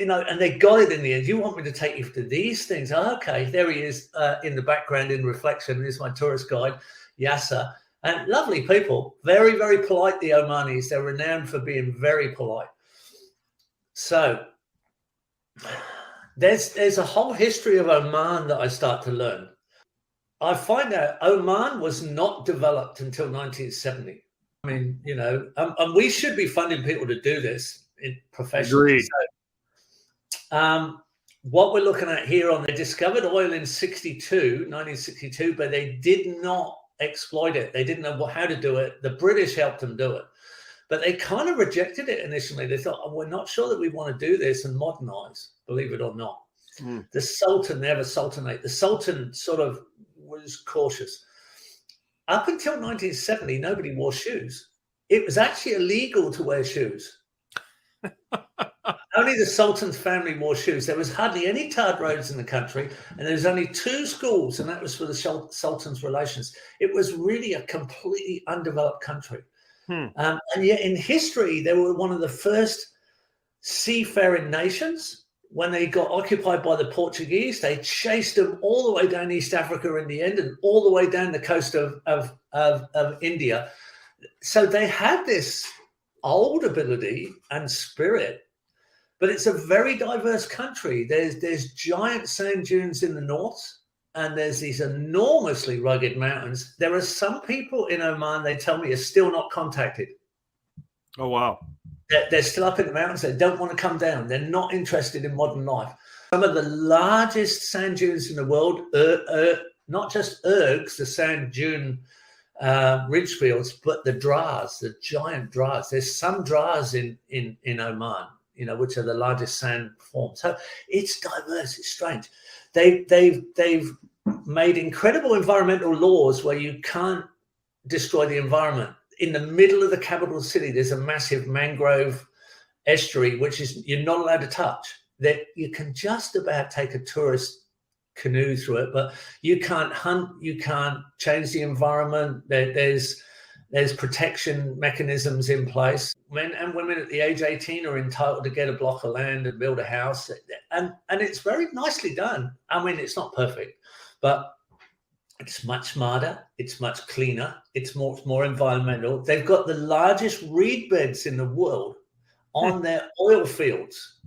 and they got it in the end. You want me to take you to these things? Oh, okay, there he is in the background in reflection. This is my tourist guide, Yasser. And lovely people, very, very polite, the Omanis. They're renowned for being very polite. So there's a whole history of Oman that I start to learn. I find out Oman was not developed until 1970. I mean, and we should be funding people to do this professionally. So, what we're looking at here they discovered oil in 1962, but they did not exploit it. They didn't know how to do it. The British helped them do it, but they kind of rejected it initially. They thought, we're not sure that we want to do this and modernize, believe it or not. The Sultan, they have a sultanate. The Sultan sort of was cautious. Up until 1970, nobody wore shoes. It was actually illegal to wear shoes. Only the Sultan's family wore shoes. There was hardly any tarred roads in the country, and there was only 2 schools, and that was for the Sultan's relations. It was really a completely undeveloped country. And yet in history, they were one of the first seafaring nations. When they got occupied by the Portuguese, they chased them all the way down East Africa in the end and all the way down the coast of India. So they had this old ability and spirit, but it's a very diverse country. There's giant sand dunes in the north, and there's these enormously rugged mountains. There are some people in Oman, they tell me, are still not contacted. Oh, wow. They're still up in the mountains. They don't want to come down. They're not interested in modern life. Some of the largest sand dunes in the world, not just ergs, the sand dune ridge fields, but the dras, the giant dras. There's some dras in Oman, which are the largest sand forms. So it's diverse. It's strange. They've made incredible environmental laws where you can't destroy the environment. In the middle of the capital city, there's a massive mangrove estuary, which is you're not allowed to touch. That you can just about take a tourist canoe through it, but you can't hunt, you can't change the environment. There's protection mechanisms in place. Men and women at the age 18 are entitled to get a block of land and build a house, and it's very nicely done. I mean, it's not perfect, but it's much smarter, it's much cleaner, it's more environmental. They've got the largest reed beds in the world on their oil fields.